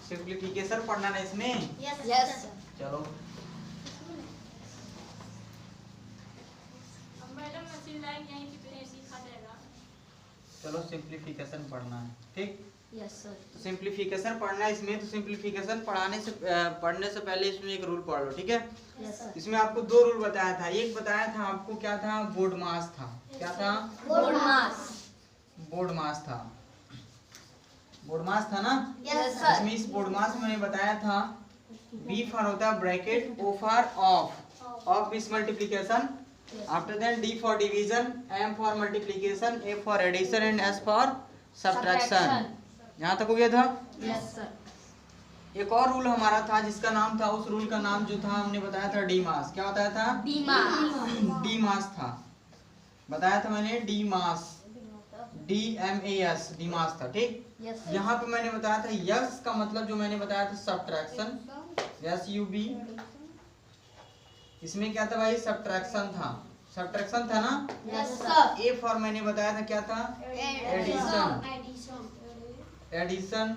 Simplification पढ़ना ना इसमें। यस चलो मैडम मशीन लाइन यहीं पे सीखा जाएगा। चलो सिंप्लीफिकेशन पढ़ना है, ठीक। Yes sir. तो सिंप्लीफिकेशन पढ़ना है इसमें। तो सिंप्लीफिकेशन पढ़ने से पहले इसमें एक रूल पढ़ लो, ठीक है। Yes sir. इसमें आपको दो रूल बताया था। एक बताया था आपको क्या था, बोर्ड मास था। क्या था? बोर्ड मास। बोर्ड मास था। बोर्ड मास था ना। Yes sir. इसमें इस बोर्ड मास में मैंने बताया था बी फॉर होता है bracket, O for of, of is multiplication, after that D for division, M for multiplication, A for addition and S for subtraction. यहाँ तक हो गया था। Yes sir. एक और रूल हमारा था जिसका नाम था, उस रूल का नाम जो था हमने बताया था डी मास। क्या बताया था? डी मास। डी मास था, बताया था मैंने डी मास, DMAS, डी मास था, ठीक। यस यहाँ पे मैंने बताया था यस का मतलब जो मैंने बताया था सब्ट्रैक्शन, SUB। इसमें क्या था भाई? सब्ट्रैक्शन था। सब्ट्रैक्शन था ना। Yes sir. ए फॉर मैंने बताया था क्या था? एडिशन। एडिशन,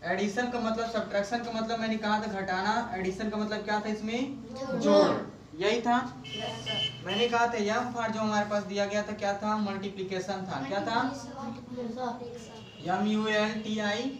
एडिशन का मतलब, सब्ट्रैक्शन का मतलब मैंने कहा था घटाना, एडिशन का मतलब क्या था इसमें? जोड़। यही था। Yes sir. मैंने कहा था यम फॉर जो हमारे पास दिया गया था क्या था? मल्टीप्लिकेशन था। क्या था? MULTIPLICATION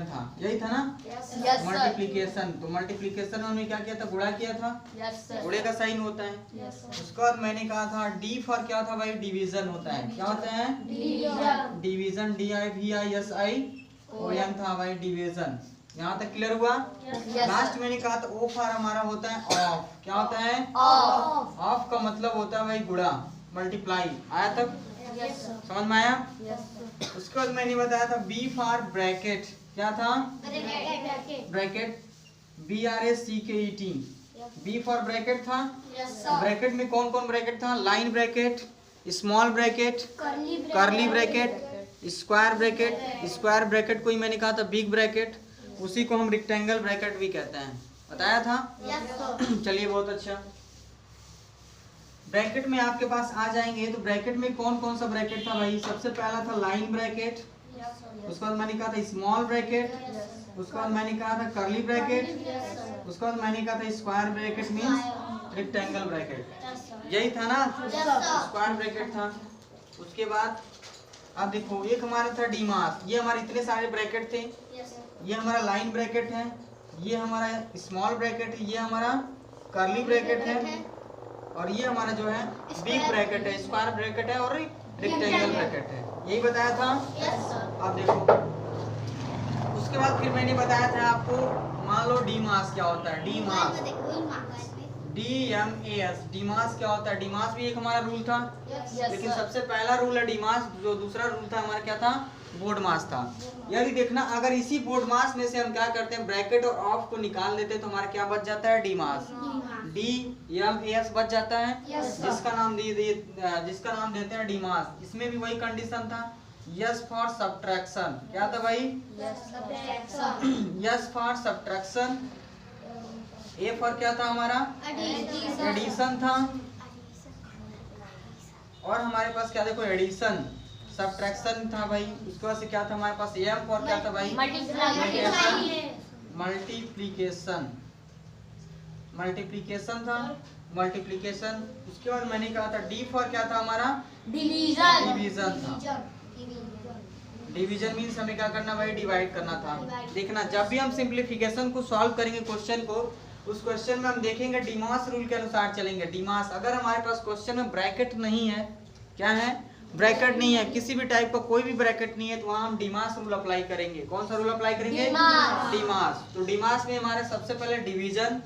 था। यही था ना। Yes sir. मल्टीप्लिकेशन। तो मल्टीप्लिकेशन में हमने क्या किया था? गुणा किया था। Yes sir. गुणे का साइन होता है। Yes sir. उसके बाद मैंने कहा था डी फॉर क्या था भाई? डिवीजन होता है। क्या होता है? डिवीजन। डिवीजन, DIVISION था भाई, डिवीजन। यहाँ तक क्लियर हुआ? यस लास्ट मैंने कहा था ओ फॉर हमारा होता है ऑफ। क्या होता है? ऑफ। ऑफ का मतलब होता है भाई गुणा, मल्टीप्लाई। आया तक? Yes sir. समझ में आया? Yes sir. उसके बाद मैंने बताया था बी फॉर ब्रैकेट। क्या था? Bracket, BRACKET। B for bracket था। ब्रैकेट में कौन कौन ब्रैकेट था? Line bracket, small bracket, curly bracket, square bracket. Square bracket को ही मैंने कहा था बिग ब्रैकेट, उसी को हम रेक्टेंगल ब्रैकेट भी कहते हैं। बताया था। चलिए बहुत अच्छा। ब्रैकेट में आपके पास आ जाएंगे तो ब्रैकेट में कौन कौन सा ब्रैकेट था भाई? सबसे पहला था लाइन ब्रैकेट, उसके बाद मैंने कहा था स्मॉल ब्रैकेट, उसके बाद मैंने कहा था कर्ली ब्रैकेट, उसके बाद मैंने कहा था square bracket means rectangle bracket. यही था ना। स्क्वायर ब्रैकेट था। उसके बाद अब देखो एक हमारा था डी मास। ये हमारे इतने सारे ब्रैकेट थे। ये हमारा लाइन ब्रैकेट है, ये हमारा स्मॉल ब्रैकेट है, ये हमारा कर्ली ब्रैकेट है, और ये हमारा जो है बिग ब्रैकेट है, स्क्वायर ब्रैकेट है और रेक्टेंगल ब्रैकेट है। यही बताया था। अब देखो उसके बाद फिर मैंने बताया था आपको, मान लो डी मास क्या होता है? डी मास, DMAS, डी मास क्या होता है? डी मास भी एक हमारा रूल था, लेकिन सबसे पहला रूल है डी मास। जो दूसरा रूल था हमारा क्या था? बोर्ड मास था। यदि देखना अगर इसी बोर्ड मास में से हम क्या करते हैं, ब्रैकेट और ऑफ को निकाल देते हैं तो हमारा क्या बच जाता है? डी मास, DMAS बच जाता है। जिसका नाम देते हैं डी मास। इसमें भी वही कंडीशन था, यस फॉर सब्ट्रैक्शन। क्या था भाई? Yes for subtraction. A for क्या था हमारा? एडिशन था। और हमारे पास क्या देखो एडिशन, सब्ट्रैक्शन था भाई। उसके बाद से क्या था हमारे पास? एम फॉर क्या था भाई? मल्टीप्लिकेशन। मल्टीप्लिकेशन था, मल्टीप्लिकेशन। उसके बाद मैंने कहा था डी फॉर क्या था हमारा? डिवीजन था। डिवीजन मीन्स हमें क्या करना भाई? डिवाइड करना था। देखना जब भी हम सिंप्लीफिकेशन को सॉल्व करेंगे क्वेश्चन को, उस क्वेश्चन में हम देखेंगे डीमास रूल के अनुसार चलेंगे। डीमास, अगर हमारे पास क्वेश्चन में ब्रैकेट नहीं है, क्या है? ब्रैकेट नहीं है, किसी भी टाइप का कोई भी ब्रैकेट नहीं है, तो वहाँ हम डीमास रूल अप्लाई करेंगे। कौन सा रूल अप्लाई करेंगे? डीमास। तो डीमास में हमारे सबसे पहले डिवीजन,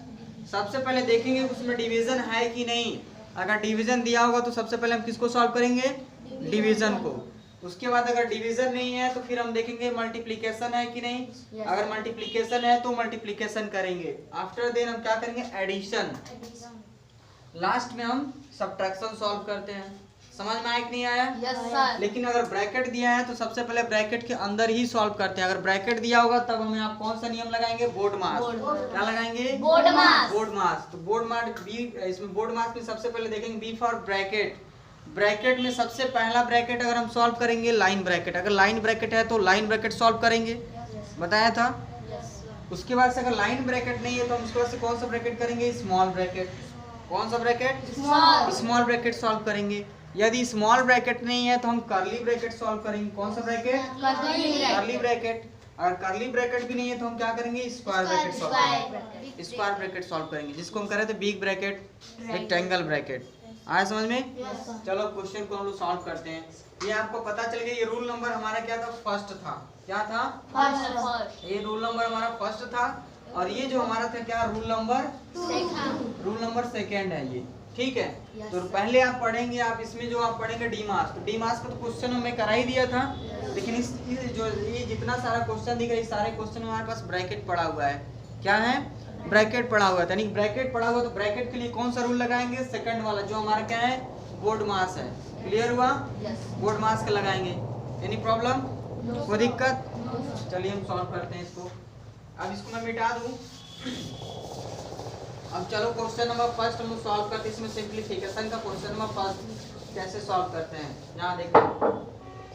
सबसे पहले देखेंगे उसमें डिवीजन है कि नहीं। अगर डिवीजन दिया होगा तो सबसे पहले हम किसको सॉल्व करेंगे? डिवीजन को। उसके बाद अगर डिवीजन नहीं है तो फिर हम देखेंगे मल्टीप्लिकेशन है कि नहीं। अगर मल्टीप्लिकेशन है तो मल्टीप्लिकेशन करेंगे। आफ्टर देन हम क्या करेंगे? एडिशन। लास्ट में हम सब्ट्रैक्शन सॉल्व करते हैं। समझ में आया कि नहीं आया? Yes sir. लेकिन अगर ब्रैकेट दिया है तो सबसे पहले ब्रैकेट के अंदर ही सॉल्व करते हैं। अगर ब्रैकेट दिया होगा तब हमें आप कौन सा नियम लगाएंगे? बोर्ड मास। क्या लगाएंगे? बोर्ड मास। बोर्ड मास। तो बोर्ड मास बी, इसमें बोर्ड मास में सबसे पहले देखेंगे बी फॉर ब्रैकेट। ब्रैकेट में सबसे पहला ब्रैकेट अगर हम सॉल्व करेंगे लाइन ब्रैकेट, अगर लाइन ब्रैकेट है तो लाइन ब्रैकेट सॉल्व करेंगे, बताया था। उसके बाद से अगर लाइन ब्रैकेट नहीं है तो हम उसके बाद से कौन सा ब्रैकेट करेंगे, स्मॉल ब्रैकेट। कौन सा ब्रैकेट, स्मॉल ब्रैकेट सॉल्व करेंगे। यदि स्मॉल ब्रैकेट नहीं है तो हम कर्ली ब्रैकेट सॉल्व करेंगे। कौन सा ब्रैकेट, कर्ली ब्रैकेट। अगर कर्ली ब्रैकेट भी नहीं है तो हम क्या करेंगे, स्क्वायर ब्रैकेट सॉल्व करेंगे। स्क्वायर ब्रैकेट सॉल्व करेंगे जिसको हम कह रहे थे बिग ब्रैकेट, रेक्टेंगल ब्रैकेट। आया समझ में? चलो क्वेश्चन को हम लोग सॉल्व करते हैं। ये आपको पता चल गया, ये रूल नंबर हमारा क्या था, फर्स्ट था। क्या था, फर्स्ट। ये रूल नंबर हमारा फर्स्ट था और ये जो हमारा था क्या, रूल नंबर सेकंड है ये, ठीक है। तो पहले आप पढ़ेंगे, आप इसमें जो आप पढ़ेंगे डी मास, तो डी मास का तो क्वेश्चन हमें करा ही दिया था, लेकिन इस जो ये जितना सारा क्वेश्चन दिख रहा है, सारे क्वेश्चन में हमारे पास ब्रैकेट पड़ा हुआ है। क्या है, ब्रैकेट पड़ा हुआ है। यानी ब्रैकेट पड़ा हुआ तो ब्रैकेट के लिए कौन सा रूल लगाएंगे, सेकंड वाला जो हमारा क्या है, बोर्ड मास है। क्लियर हुआ, बोर्ड मास का लगाएंगे। एनी प्रॉब्लम, कोई दिक्कत? चलिए हम सॉल्व करते हैं इसको। अब इसको मैं मिटा दूं। अब चलो क्वेश्चन नंबर फर्स्ट हम सॉल्व करते हैं। इसमें सिंप्लीफिकेशन का क्वेश्चन नंबर फर्स्ट कैसे सॉल्व करते हैं, यहाँ देखो।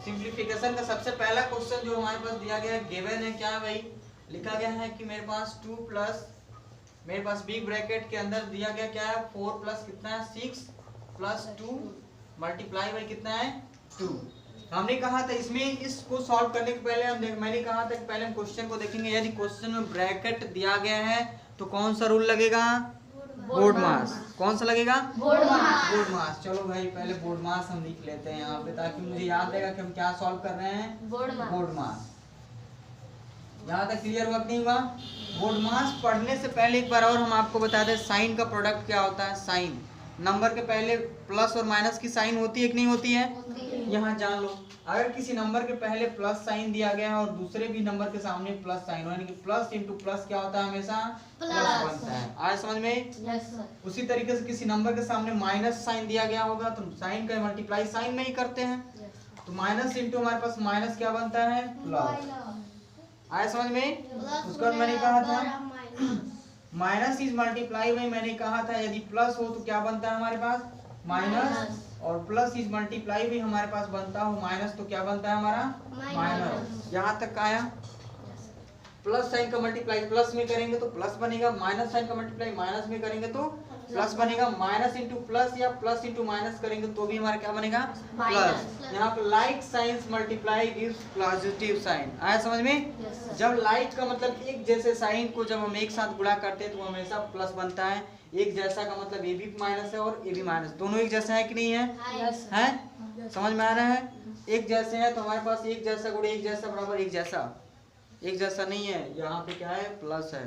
सिंप्लीफिकेशन का सबसे पहला क्वेश्चन जो हमारे पास दिया गया है, गिवन है, क्या है भाई, लिखा गया है कि मेरे पास 2 प्लस, मेरे पास बिग ब्रैकेट के अंदर दिया गया क्या है, 4 प्लस कितना है, 6 प्लस 2 मल्टीप्लाई बाई कितना है, 2। हमने कहा था इसमें, इसको सॉल्व करने के पहले मैंने कहा था कि पहले हम क्वेश्चन को देखेंगे। यदि क्वेश्चन में ब्रैकेट दिया गया है तो कौन सा रूल लगेगा, बोर्ड मास। कौन सा लगेगा, बोर्ड मास। चलो भाई पहले बोर्ड मास हम लिख लेते हैं यहाँ पे, ताकि मुझे याद रहेगा कि हम क्या सॉल्व कर रहे हैं, बोर्ड मास। यहाँ तक क्लियर हुआ कि नहीं हुआ? बोर्ड मास पढ़ने से पहले एक बार और हम आपको बता दें, साइन का प्रोडक्ट क्या होता है। साइन, नंबर के पहले प्लस और माइनस की साइन होती है कि नहीं होती है, यहाँ जान लो। अगर किसी नंबर के पहले प्लस साइन दिया गया है और दूसरे भी नंबर के सामने प्लस साइन, यानी कि प्लस इंटू प्लस क्या होता है, हमेशा प्लस बनता है। आज समझ में? उसी तरीके से किसी नंबर के सामने माइनस साइन दिया गया होगा तो साइन का मल्टीप्लाई साइन में ही करते हैं, तो माइनस इंटू हमारे पास माइनस क्या बनता है, प्लस। आया समझ में? उसका मैंने कहा था माइनस इज मल्टीप्लाई बाई, मैंने कहा था यदि प्लस हो तो क्या बनता है हमारे पास, माइनस, और प्लस इज मल्टीप्लाई भी हमारे पास बनता हो माइनस, तो क्या बनता है हमारा, माइनस। यहाँ तक आया। प्लस साइन का मल्टीप्लाई प्लस में करेंगे तो प्लस बनेगा, माइनस साइन का मल्टीप्लाई माइनस में करेंगे तो प्लस बनेगा। माइनस इंटू प्लस या प्लस इंटू माइनस करेंगे तो भी हमारा क्या बनेगा, प्लस। यहाँ पे like signs multiply gives positive sign. आया समझ में? जब लाइक का मतलब एक जैसे साइन को जब हम एक साथ गुणा करते हैं तो हमेशा प्लस बनता है। एक जैसा का मतलब ए भी माइनस है और ए भी माइनस, दोनों एक जैसा है कि नहीं है, है? समझ में आ रहा है? एक जैसे है तो हमारे पास एक जैसा गुणे एक जैसा बराबर एक जैसा, एक जैसा नहीं है, यहाँ पे क्या है, प्लस है।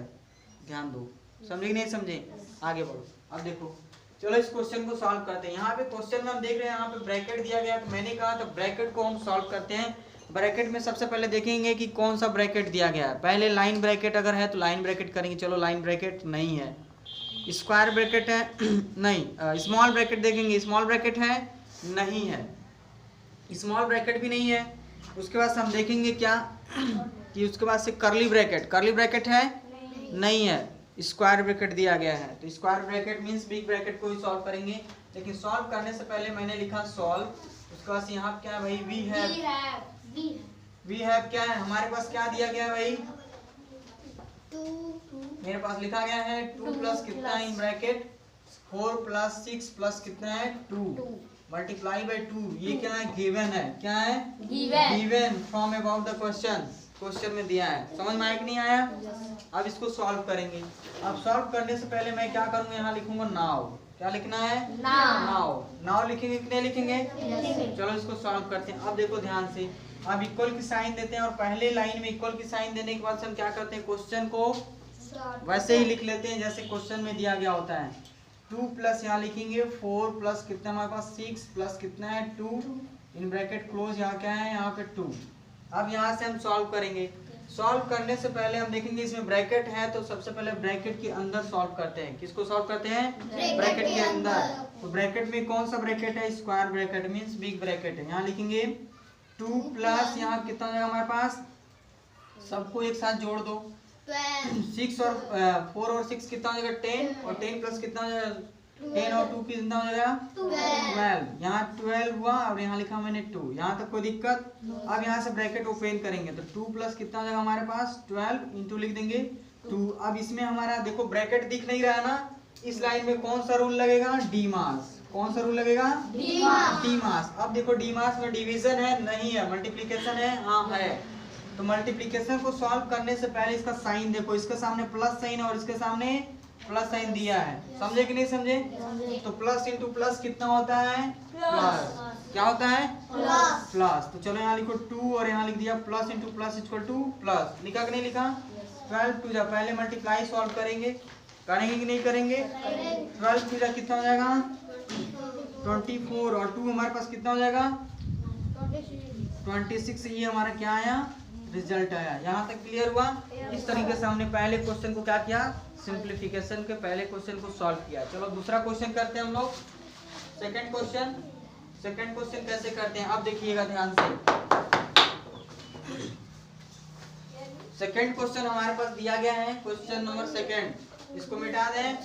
ध्यान दो, समझे कि नहीं समझे? आगे बढ़ो। अब देखो, चलो इस क्वेश्चन को सॉल्व करते हैं। यहाँ पे क्वेश्चन में हम देख रहे हैं, यहाँ पे ब्रैकेट दिया गया है, तो मैंने कहा था ब्रैकेट को हम सॉल्व करते हैं। ब्रैकेट में सबसे पहले देखेंगे कि कौन सा ब्रैकेट दिया गया है। पहले लाइन ब्रैकेट अगर है तो लाइन ब्रैकेट करेंगे। चलो लाइन ब्रैकेट नहीं है, स्क्वायर ब्रैकेट है नहीं, स्मॉल ब्रैकेट देखेंगे, स्मॉल ब्रैकेट है नहीं है, स्मॉल ब्रैकेट भी नहीं है। उसके बाद हम देखेंगे क्या कि उसके बाद से कर्ली ब्रैकेट, कर्ली ब्रैकेट है नहीं है, स्क्वायर ब्रैकेट दिया गया है। तो square bracket means big bracket को ही सॉल्व करेंगे। लेकिन सॉल्व करने से पहले मैंने लिखा सॉल्व, उसके बाद यहाँ क्या है भाई, वी हैव क्या है हमारे पास, क्या दिया गया है भाई, मेरे पास लिखा गया है 2 प्लस कितना है इन ब्रैकेट 4 प्लस 6 प्लस कितना है 2 मल्टीप्लाई बाई 2। ये क्या है, गिवन है। क्या है, given from about the question, question में दिया है। समझ में आया कि नहीं आया? अब इसको सॉल्व करेंगे। अब सॉल्व करने से पहले मैं क्या करूंगा, यहाँ लिखूंगा नाउ। क्या लिखना है, नाउ। नाउ लिखेंगे कि नहीं लिखेंगे? चलो इसको सॉल्व करते हैं। अब देखो ध्यान से, अब इक्वल की साइन देते हैं और पहले लाइन में इक्वल की साइन देने के बाद हम क्या करते हैं, क्वेश्चन को वैसे ही लिख लेते हैं जैसे क्वेश्चन में दिया गया होता है। 2 प्लस यहाँ लिखेंगे 4 प्लस कितना हमारे पास 6 प्लस कितना है 2 इन ब्रैकेट क्लोज, यहाँ क्या है, यहाँ पे 2। अब यहाँ से हम सॉल्व करेंगे। सॉल्व करने से पहले हम देखेंगे इसमें ब्रैकेट है तो सबसे पहले ब्रैकेट के अंदर सॉल्व करते हैं। किसको सॉल्व करते हैं, ब्रैकेट के अंदर। तो ब्रैकेट में कौन सा ब्रैकेट है, square bracket means big bracket है। यहाँ लिखेंगे 2 प्लस यहाँ कितना है हमारे पास, सबको एक साथ जोड़ दो, 6 और 4 और 6 कितना हो जाएगा 10, और 10 प्लस कितना हो जाएगा 10 और 2 कितना हो जाएगा 12। यहाँ 12 हुआ और यहाँ लिखा मैंने 2। यहाँ तक कोई दिक्कत? अब यहाँ से ब्रैकेट ओपन करेंगे तो 2 प्लस कितना हो जाएगा हमारे पास 12 इंटू लिख देंगे 2। अब इसमें हमारा देखो ब्रैकेट दिख नहीं रहा ना, इस लाइन में कौन सा रूल लगेगा? डीमास। कौन सा रूल लगेगा? डीमास। अब देखो डीमास में डिवीजन है नहीं है, मल्टीप्लिकेशन है हाँ है। तो मल्टीप्लिकेशन को सॉल्व करने से पहले इसका साइन देखो, इसके सामने प्लस साइन और इसके सामने प्लस साइन दिया है, समझे कि नहीं समझे? तो प्लस इंटू प्लस कितना होता है? प्लस। क्या होता है? प्लस। तो चलो यहाँ लिखो 2 और यहाँ लिख दिया plus into plus equal two plus. लिखा कि नहीं लिखा? 12 टू जा पहले मल्टीप्लाई सॉल्व करेंगे कि नहीं करेंगे? 12 टू जा कितना हो जाएगा 24 और 2 हमारे पास कितना हो जाएगा 26। ये हमारा क्या आया? रिजल्ट आया। यहाँ तक क्लियर हुआ? इस तरीके से हमने पहले क्वेश्चन को क्या किया? सिंप्लीफिकेशन के पहले क्वेश्चन को सॉल्व किया। चलो दूसरा क्वेश्चन करते हैं हम लोग। सेकंड क्वेश्चन कैसे करते हैं अब देखिएगा ध्यान से। सेकंड क्वेश्चन हमारे पास दिया गया है, क्वेश्चन नंबर सेकंड। इसको मिटा दें।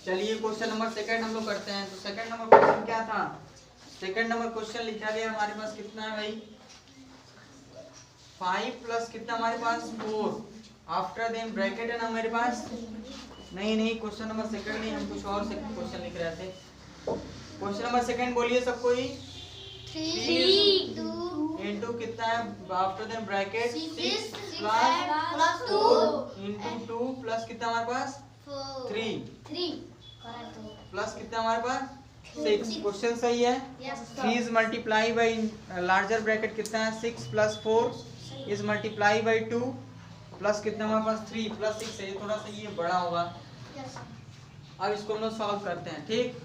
चलिए क्वेश्चन नंबर सेकंड हम लोग करते हैं। तो सेकंड नंबर क्वेश्चन क्या था? सेकंड नंबर क्वेश्चन लिखा गया हमारे पास कितना है भाई 5 प्लस कितना हमारे पास 4 आफ्टर देन ब्रैकेट है ना हमारे पास। नहीं क्वेश्चन नंबर सेकंड नहीं, हम कुछ और क्वेश्चन लिख रहे थे। क्वेश्चन नंबर सेकंड बोलिए सब कोई। 3 इंटू कितना है after then bracket 6 plus 4 into 2 plus कितना हमारे पास 3 प्लस कितना हमारे पास 6। क्वेश्चन सही है। 3 is multiply by larger bracket कितना है 6 plus 4 is multiply by 2 plus कितना हमारे पास 3 प्लस 6 है। थोड़ा सा ये बड़ा होगा। अब इसको हम लोग सॉल्व करते हैं। ठीक,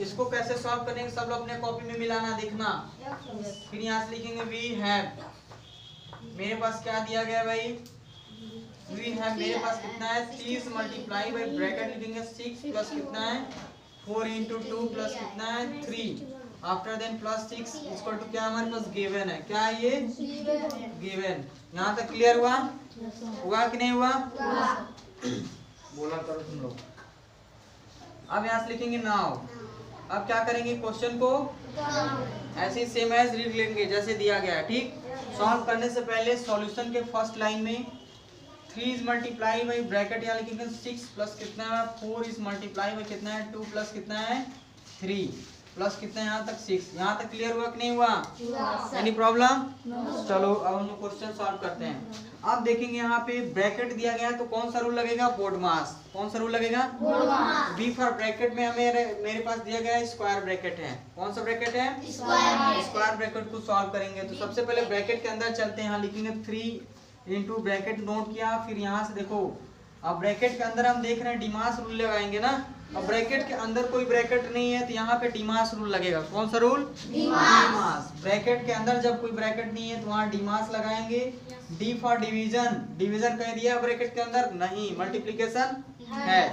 इसको कैसे सॉल्व करेंगे सब लोग अपने कॉपी में मिलाना देखना। फिर यहाँ से लिखेंगे वी हैव, मेरे पास क्या दिया गया भाई वी हैव, मेरे पास कितना है 30 मल्टीप्लाई बाई ब्रैकेट लिखेंगे 6 प्लस कितना है 4 इंटू 2 प्लस कितना है 3 after then plus 6 equal to क्या हमारे पास गिवन है। क्या है ये? गिवन। यहाँ तक क्लियर हुआ? हुआ कि नहीं हुआ? बोला करो तुम लोग। अब यहाँ से लिखेंगे नाउ। अब क्या करेंगे क्वेश्चन को ऐसे सेम एज रीड लेंगे जैसे दिया गया है। ठीक, सॉल्व करने से पहले सॉल्यूशन के फर्स्ट लाइन में 3 इज मल्टीप्लाई बाई ब्रैकेट यहाँ लिखेंगे 6 प्लस कितना है 4 इज मल्टीप्लाई बाई कितना है 2 प्लस कितना है 3 प्लस कितना है यहाँ तक 6। यहाँ तक क्लियर हुआ कि नहीं हुआ? Any problem? चलो अब हम लोग क्वेश्चन सॉल्व करते हैं। अब देखेंगे यहाँ पे ब्रैकेट दिया गया है तो कौन सा रूल लगेगा? बोर्ड मास। कौन सा रूल लगेगा? बी फॉर ब्रैकेट में हमें मेरे पास दिया गया है स्क्वायर ब्रैकेट है। कौन सा ब्रैकेट है? स्क्वायर ब्रैकेट को सॉल्व करेंगे तो सबसे पहले ब्रैकेट के अंदर चलते हैं। यहाँ लिखेंगे 3 इंटू ब्रैकेट नोट किया। फिर यहाँ से देखो अब ब्रैकेट के अंदर हम देख रहे हैं डिमास रूल लगाएंगे ना। अब ब्रैकेट के अंदर कोई ब्रैकेट नहीं है तो यहाँ पे डिमास रूल लगेगा। कौन सा रूल? डिमास। ब्रैकेट के अंदर जब कोई ब्रैकेट नहीं है तो वहाँ डिमास लगाएंगे। डी फॉर डिवीजन, डिवीजन कह दिया ब्रैकेट के अंदर नहीं, मल्टीप्लिकेशन है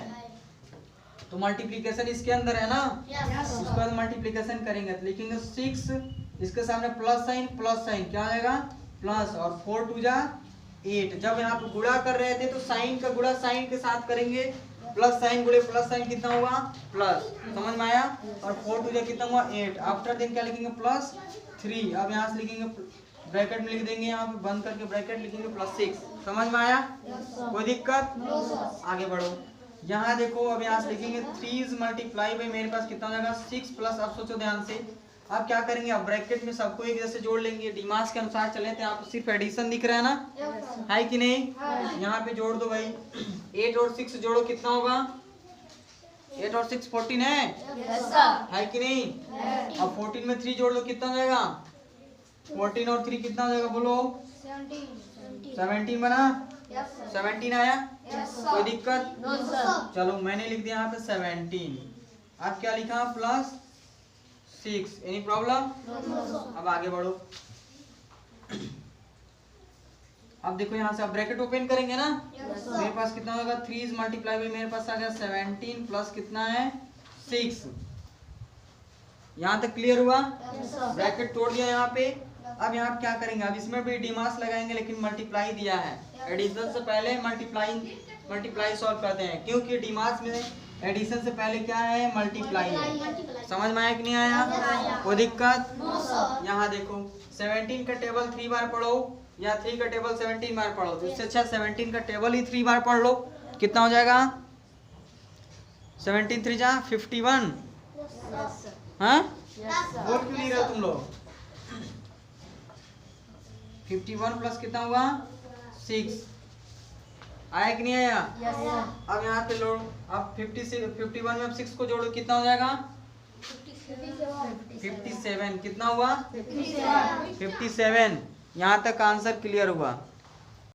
तो मल्टीप्लिकेशन इसके अंदर है ना। उसके बाद मल्टीप्लिकेशन करेंगे तो लिखेंगे 6 इसके सामने प्लस साइन क्या आएगा प्लस और 4 टू जा 8। जब यहाँ पे गुणा कर रहे थे तो साइन का गुणा साइन के साथ करेंगे, प्लस साइन गुणे प्लस साइन कितना हुआ प्लस, समझ में आया। और 4 टू जा कितना हुआ 8। आफ्टर देन क्या लिखेंगे प्लस 3। अब यहाँ से लिखेंगे ब्रैकेट में लिख देंगे, यहाँ पे बंद करके ब्रैकेट लिखेंगे प्लस 6। समझ में आया? कोई दिक्कत? आगे बढ़ो। यहाँ देखो अब यहाँ से लिखेंगे 3 मल्टीप्लाई बाई मेरे पास कितना हो जाएगा 6 प्लस। अब सोचो ध्यान से अब क्या करेंगे, अब ब्रैकेट में सबको एक जैसे जोड़ लेंगे, डिमास के अनुसार चले थे। यहाँ पे सिर्फ एडिशन दिख रहा है ना, है कि नहीं? यहाँ पे जोड़ दो भाई, 8 और 6 जोड़ो कितना होगा 8 और 6 14 है कि नहीं? अब 14 में 3 जोड़ लो कितना हो जाएगा 14 और 3 कितना हो जाएगा बोलो 17 बना 17 आया। कोई दिक्कत? चलो मैंने लिख दिया यहाँ पे 17। अब क्या लिखा प्लस 6। Any problem? अब आगे बढ़ो। अब देखो यहाँ से अब ब्रैकेट ओपन करेंगे ना, मेरे पास कितना होगा 3 मल्टीप्लाई बाई मेरे पास आ गया 17 प्लस कितना है 6। यहाँ तक क्लियर हुआ? ब्रैकेट तोड़ दिया यहाँ पे। अब यहाँ क्या करेंगे, अब इसमें भी डिमास लगाएंगे लेकिन मल्टीप्लाई दिया है। एडिशन से पहले मल्टीप्लाई सॉल्व करते हैं क्योंकि डिमास में एडिशन से पहले क्या है, मल्टीप्लाई है। समझ में आया कि नहीं आया? आया। कोई दिक्कत? No sir. यहाँ देखो 17 का टेबल 3 बार पढ़ो या 3 का टेबल 17 बार पढ़ो, तो इससे अच्छा 17 का टेबल ही 3 बार पढ़ लो। कितना हो जाएगा? 17 3 जा 51। Yes sir. हाँ, यस सर। बोल क्यों नहीं रहे हो तुम लोग? 51 प्लस कितना हुआ? 6। आया कि नहीं आया? Yes sir. अब यहाँ पे लो, अब 51 में अब 6 को जोड़ो, कितना हो जाएगा? 57। कितना हुआ? 57। यहाँ तक आंसर क्लियर हुआ।